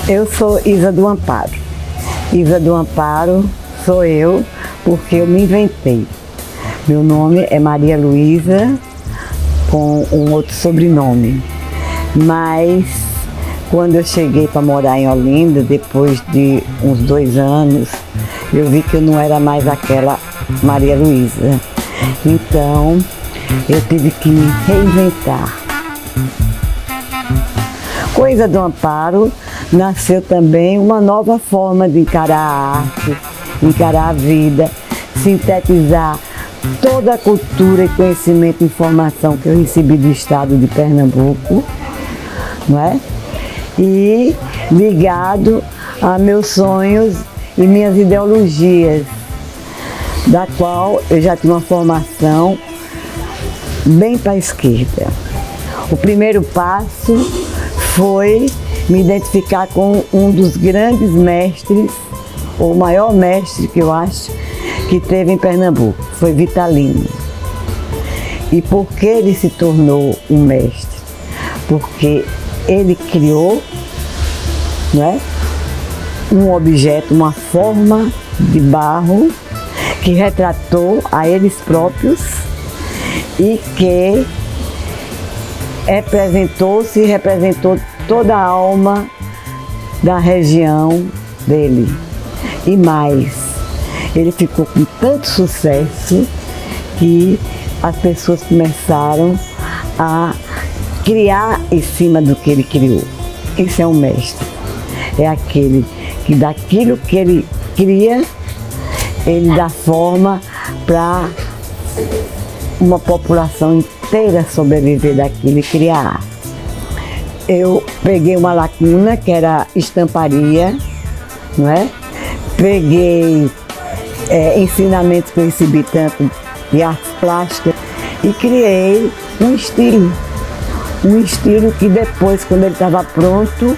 Eu sou Isa do Amparo. Isa do Amparo sou eu porque eu me inventei. Meu nome é Maria Luísa, com um outro sobrenome. Mas quando eu cheguei para morar em Olinda, depois de uns 2 anos, eu vi que eu não era mais aquela Maria Luísa. Então eu tive que me reinventar. Com Isa do Amparo nasceu também uma nova forma de encarar a arte, encarar a vida, sintetizar toda a cultura e conhecimento e informação que eu recebi do estado de Pernambuco, não é? E ligado a meus sonhos e minhas ideologias, da qual eu já tinha uma formação bem para a esquerda. O primeiro passo foi me identificar com um dos grandes mestres, o maior mestre que eu acho que teve em Pernambuco, foi Vitalino. E por que ele se tornou um mestre? Porque ele criou, não é, um objeto, uma forma de barro que retratou a eles próprios e que representou-se e representou toda a alma da região dele. E mais, ele ficou com tanto sucesso que as pessoas começaram a criar em cima do que ele criou. Esse é um mestre. É aquele que daquilo que ele cria, ele dá forma para uma população inteira sobreviver daquilo e criar. Eu peguei uma lacuna que era estamparia, não é? Peguei ensinamentos que eu recebi tanto de artes plásticas e criei um estilo que depois, quando ele estava pronto,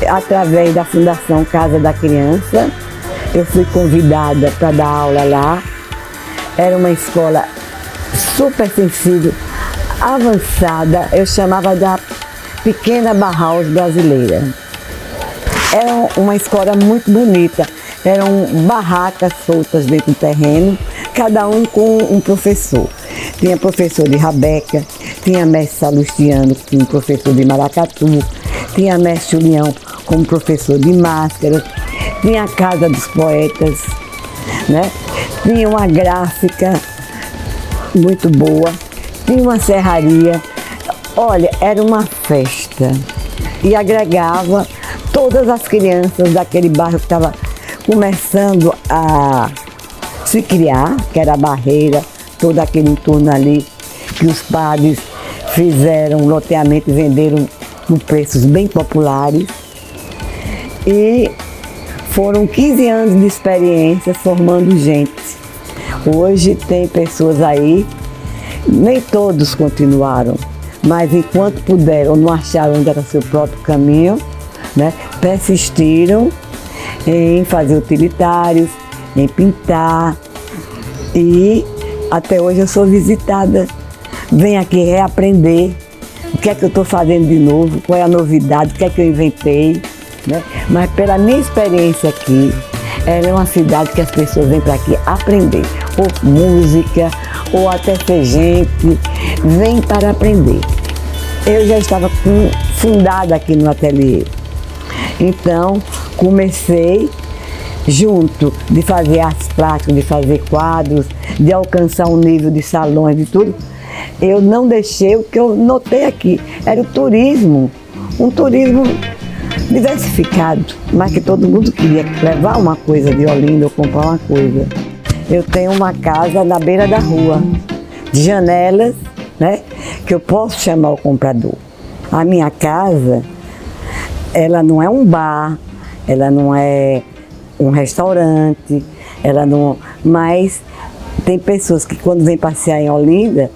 através da Fundação Casa da Criança, eu fui convidada para dar aula lá. Era uma escola super sensível, avançada, eu chamava da Pequena Bauhaus brasileira. Era uma escola muito bonita, eram barracas soltas dentro do terreno, cada um com um professor. Tinha professor de rabeca, tinha mestre Salustiano, que um professor de maracatu, tinha mestre Julião como professor de máscaras, tinha a Casa dos Poetas, né? Tinha uma gráfica muito boa, tinha uma serraria. Olha, era uma festa e agregava todas as crianças daquele bairro que estava começando a se criar, que era a Barreira, todo aquele entorno ali, que os padres fizeram loteamento e venderam por preços bem populares. E foram 15 anos de experiência formando gente. Hoje tem pessoas aí, nem todos continuaram, mas enquanto puderam, não acharam onde era seu próprio caminho, né, persistiram em fazer utilitários, em pintar, e até hoje eu sou visitada. Venho aqui reaprender o que é que eu estou fazendo de novo, qual é a novidade, o que é que eu inventei, né? Mas pela minha experiência aqui, ela é uma cidade que as pessoas vêm para aqui aprender, ou música, ou até ser gente, vem para aprender. Eu já estava fundada aqui no ateliê, então comecei junto de fazer artes plásticas, de fazer quadros, de alcançar um nível de salões, de tudo. Eu não deixei o que eu notei aqui, era o turismo, um turismo diversificado, mas que todo mundo queria levar uma coisa de Olinda ou comprar uma coisa. Eu tenho uma casa na beira da rua, de janelas, né, que eu posso chamar o comprador. A minha casa, ela não é um bar, ela não é um restaurante, ela não, mas tem pessoas que quando vêm passear em Olinda,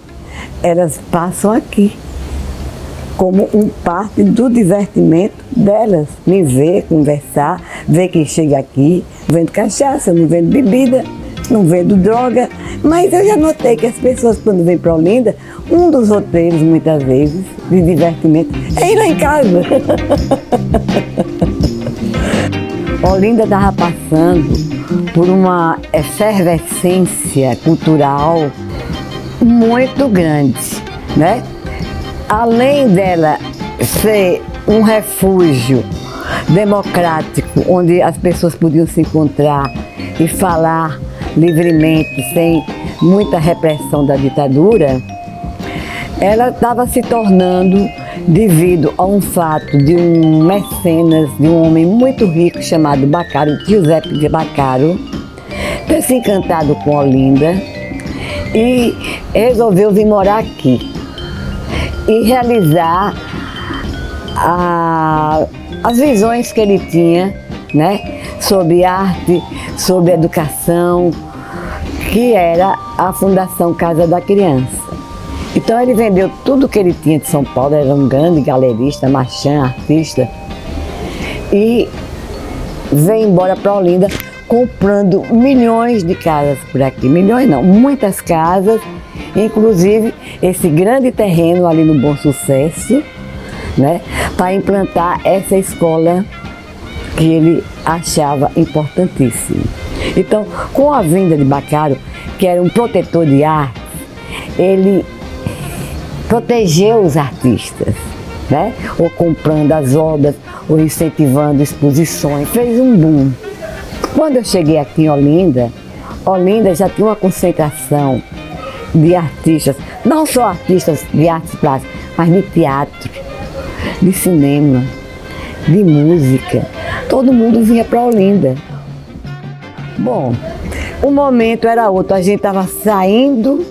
elas passam aqui como um parte do divertimento delas. Me ver, conversar, ver quem chega aqui, vendo cachaça, não vendo bebida, não vendo droga, mas eu já notei que as pessoas quando vêm para Olinda, um dos roteiros muitas vezes de divertimento é ir lá em casa. Olinda estava passando por uma efervescência cultural muito grande, né? Além dela ser um refúgio democrático, onde as pessoas podiam se encontrar e falar livremente, sem muita repressão da ditadura, ela estava se tornando, devido a um fato de um mecenas, de um homem muito rico chamado Bacaro, Giuseppe de Bacaro, ter se encantado com Olinda e resolveu vir morar aqui e realizar as visões que ele tinha, né, sobre arte, sobre educação, que era a Fundação Casa da Criança. Então ele vendeu tudo que ele tinha de São Paulo, era um grande galerista, marchand, artista, e veio embora para Olinda comprando milhões de casas por aqui. Milhões não, muitas casas, inclusive esse grande terreno ali no Bom Sucesso, né, para implantar essa escola que ele achava importantíssima. Então, com a vinda de Bacaro, que era um protetor de arte, ele protegeu os artistas, né? Ou comprando as obras, ou incentivando exposições, fez um boom. Quando eu cheguei aqui em Olinda, Olinda já tinha uma concentração de artistas, não só artistas de artes plásticas, mas de teatro, de cinema, de música. Todo mundo vinha para Olinda. Bom, o momento era outro, a gente estava saindo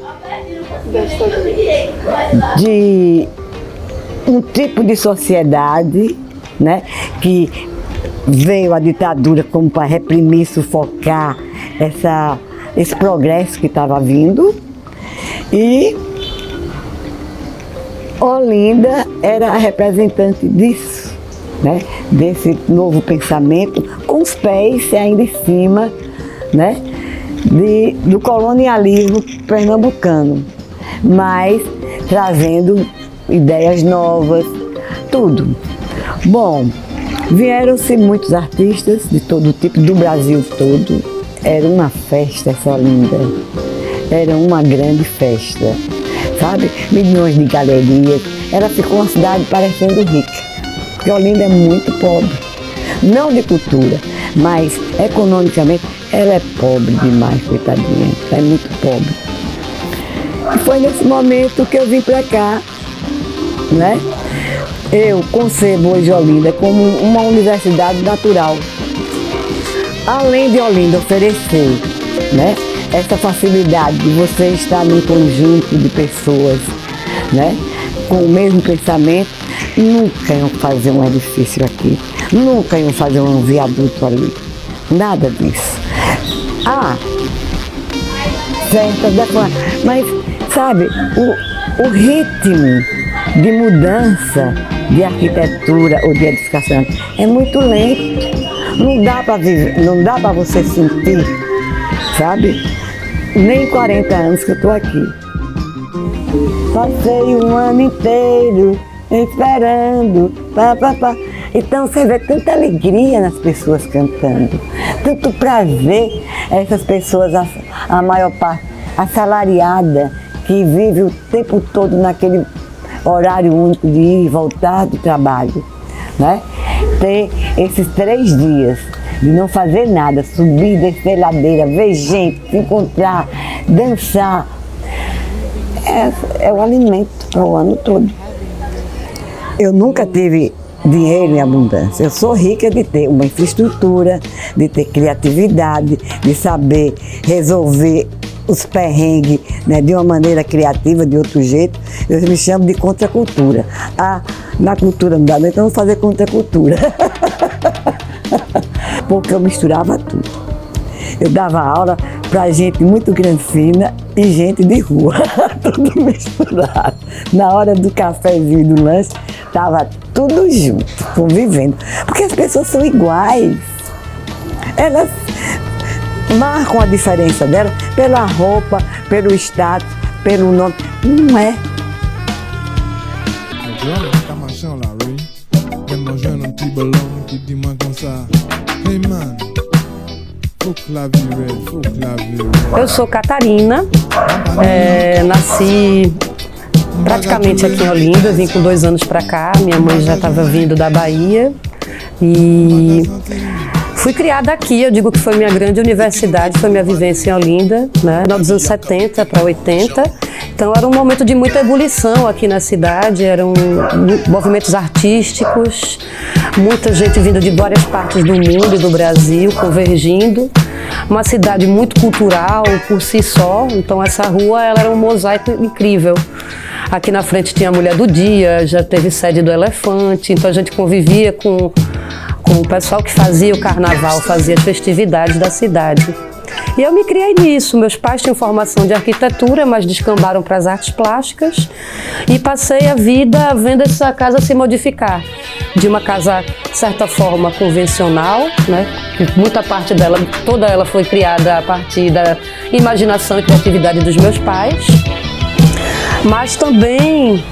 de um tipo de sociedade, né, que veio a ditadura como para reprimir, sufocar esse progresso que estava vindo, e Olinda era a representante disso, né, desse novo pensamento, com os pés ainda em cima, né, do colonialismo pernambucano, mas trazendo ideias novas, tudo. Bom, vieram-se muitos artistas de todo tipo, do Brasil todo. Era uma festa essa Olinda, era uma grande festa, sabe? Milhões de galerias, ela ficou uma cidade parecendo rica, porque Olinda é muito pobre, não de cultura, mas economicamente ela é pobre demais, coitadinha, é muito pobre. E foi nesse momento que eu vim para cá, né? Eu concebo hoje Olinda como uma universidade natural. Além de Olinda oferecer, né, essa facilidade de você estar num conjunto de pessoas, né, com o mesmo pensamento, nunca iam fazer um edifício aqui, nunca iam fazer um viaduto ali, nada disso. Certo, mas sabe, o ritmo de mudança de arquitetura ou de edificação é muito lento. Não dá para viver, não dá para você sentir, sabe? Nem 40 anos que eu estou aqui. Passei um ano inteiro esperando, Então você vê tanta alegria nas pessoas cantando, tanto prazer, essas pessoas, a maior parte assalariada, que vive o tempo todo naquele horário único de ir e voltar do trabalho, né? Ter esses 3 dias de não fazer nada, subir, descer ladeira, ver gente, se encontrar, dançar, é o alimento para o ano todo. Eu nunca tive dinheiro em abundância. Eu sou rica de ter uma infraestrutura, de ter criatividade, de saber resolver os perrengues, né, de uma maneira criativa, de outro jeito. Eu me chamo de contracultura. Na cultura não dá, então eu vou fazer contracultura. Porque eu misturava tudo. Eu dava aula para gente muito granfina e gente de rua, tudo misturado. Na hora do cafezinho e do lanche, estava tudo junto, convivendo. Porque as pessoas são iguais. Elas marcam a diferença delas pela roupa, pelo status, pelo nome. Não é. Même moi jeune un petit ballon qui dit moi comme ça. Eu sou Catarina, nasci praticamente aqui em Olinda, vim com 2 anos para cá, minha mãe já estava vindo da Bahia e fui criada aqui. Eu digo que foi minha grande universidade, foi minha vivência em Olinda, né, nos anos 70 para 80. Então era um momento de muita ebulição aqui na cidade, eram movimentos artísticos, muita gente vindo de várias partes do mundo e do Brasil, convergindo. Uma cidade muito cultural por si só, então essa rua ela era um mosaico incrível. Aqui na frente tinha a Mulher do Dia, já teve sede do Elefante, então a gente convivia com o pessoal que fazia o carnaval, fazia as festividades da cidade. E eu me criei nisso. Meus pais tinham formação de arquitetura, mas descambaram para as artes plásticas e passei a vida vendo essa casa se modificar. De uma casa, de certa forma, convencional, né? Muita parte dela, toda ela foi criada a partir da imaginação e criatividade dos meus pais, mas também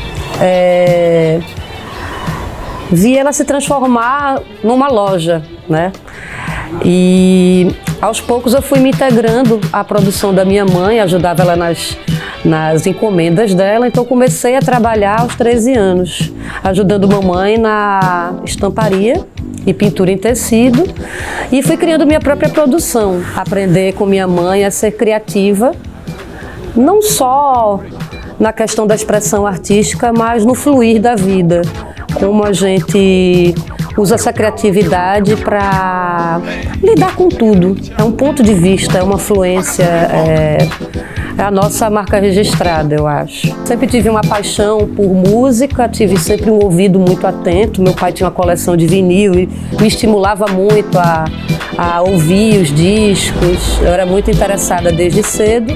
vi ela se transformar numa loja, né? E aos poucos eu fui me integrando à produção da minha mãe, ajudava ela nas encomendas dela, então comecei a trabalhar aos 13 anos, ajudando mamãe na estamparia e pintura em tecido, e fui criando minha própria produção, aprender com minha mãe a ser criativa, não só na questão da expressão artística, mas no fluir da vida, como a gente usa essa criatividade para lidar com tudo. É um ponto de vista, é uma fluência, é a nossa marca registrada, eu acho. Sempre tive uma paixão por música, tive sempre um ouvido muito atento. Meu pai tinha uma coleção de vinil e me estimulava muito a ouvir os discos. Eu era muito interessada desde cedo.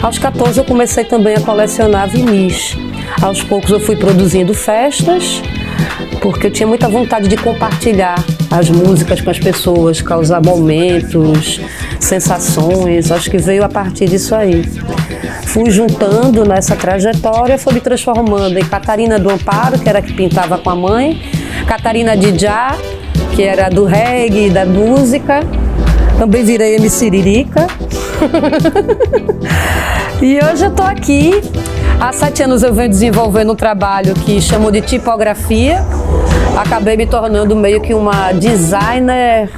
Aos 14 eu comecei também a colecionar vinis. Aos poucos eu fui produzindo festas, porque eu tinha muita vontade de compartilhar as músicas com as pessoas, causar momentos, sensações. Acho que veio a partir disso aí. Fui juntando nessa trajetória, fui me transformando em Catarina do Amparo, que era a que pintava com a mãe, Catarina Didjá, que era do reggae, da música. Também virei MC Siririca. E hoje eu tô aqui. Há 7 anos eu venho desenvolvendo um trabalho que chamou de tipografia. Acabei me tornando meio que uma designer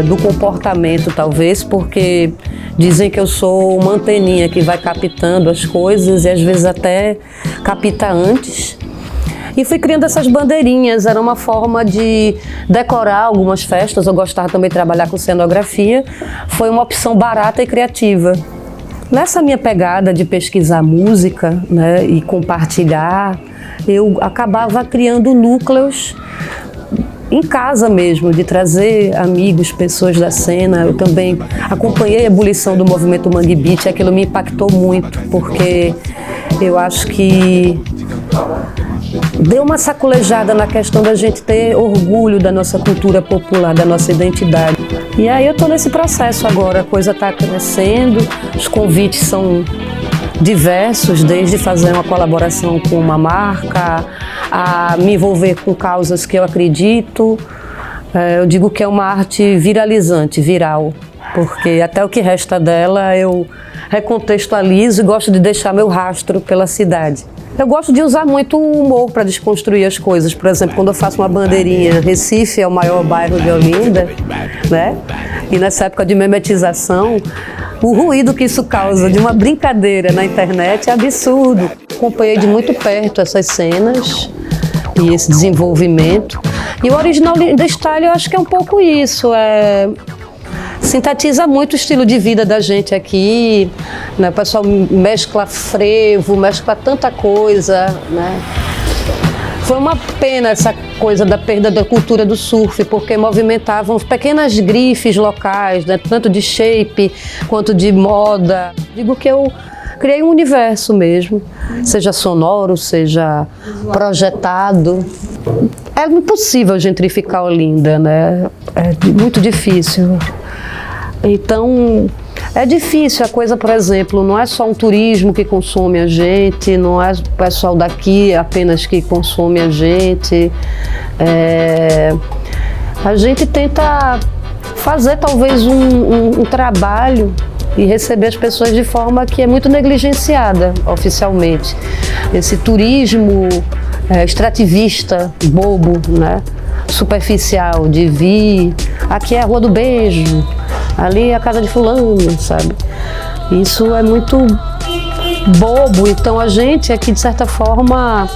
do comportamento, talvez, porque dizem que eu sou uma anteninha que vai captando as coisas e às vezes até capta antes. E fui criando essas bandeirinhas, era uma forma de decorar algumas festas. Eu gostava também de trabalhar com cenografia. Foi uma opção barata e criativa. Nessa minha pegada de pesquisar música, né, e compartilhar, eu acabava criando núcleos em casa mesmo, de trazer amigos, pessoas da cena. Eu também acompanhei a ebulição do movimento Mangue Beat, aquilo me impactou muito, porque eu acho que deu uma sacolejada na questão da gente ter orgulho da nossa cultura popular, da nossa identidade. E aí eu estou nesse processo agora, a coisa está crescendo, os convites são diversos, desde fazer uma colaboração com uma marca, a me envolver com causas que eu acredito. Eu digo que é uma arte viralizante, viral, porque até o que resta dela eu recontextualizo e gosto de deixar meu rastro pela cidade. Eu gosto de usar muito o humor para desconstruir as coisas. Por exemplo, quando eu faço uma bandeirinha, Recife é o maior bairro de Olinda, né? E nessa época de memetização, o ruído que isso causa de uma brincadeira na internet é absurdo. Acompanhei de muito perto essas cenas e esse desenvolvimento. E o Original da Style eu acho que é um pouco isso, sintetiza muito o estilo de vida da gente aqui, né? O pessoal mescla frevo, mescla tanta coisa, né? Foi uma pena essa coisa da perda da cultura do surf, porque movimentavam pequenas grifes locais, né? Tanto de shape quanto de moda. Digo que eu criei um universo mesmo, seja sonoro, seja projetado. É impossível gentrificar Olinda, né? É muito difícil. Então, é difícil a coisa, por exemplo, não é só um turismo que consome a gente, não é o pessoal daqui apenas que consome a gente. A gente tenta fazer talvez um trabalho e receber as pessoas de forma que é muito negligenciada oficialmente. Esse turismo extrativista, bobo, né? Superficial, de vir, aqui é a Rua do Beijo, ali é a casa de fulano, sabe? Isso é muito bobo, então a gente aqui, de certa forma,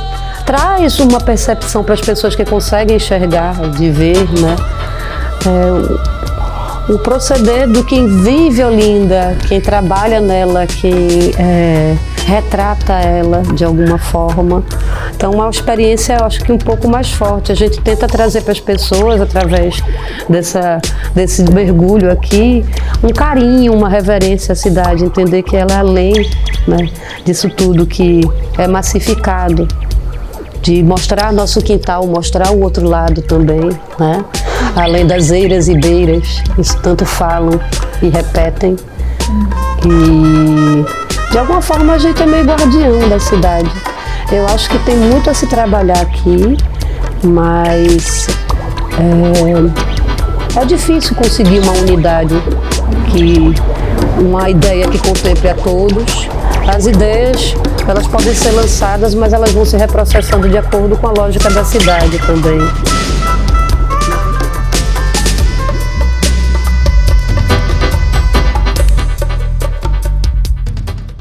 traz uma percepção para as pessoas que conseguem enxergar, de ver, né? O proceder do quem vive Olinda, quem trabalha nela, quem retrata ela de alguma forma. Então, uma experiência, eu acho que um pouco mais forte. A gente tenta trazer para as pessoas, através desse mergulho aqui, um carinho, uma reverência à cidade, entender que ela é além, né, disso tudo que é massificado. De mostrar nosso quintal, mostrar o outro lado também, né? Além das eiras e beiras, isso tanto falam e repetem. E de alguma forma a gente é meio guardião da cidade. Eu acho que tem muito a se trabalhar aqui, mas é difícil conseguir uma unidade, uma ideia que contemple a todos. As ideias, elas podem ser lançadas, mas elas vão se reprocessando de acordo com a lógica da cidade também.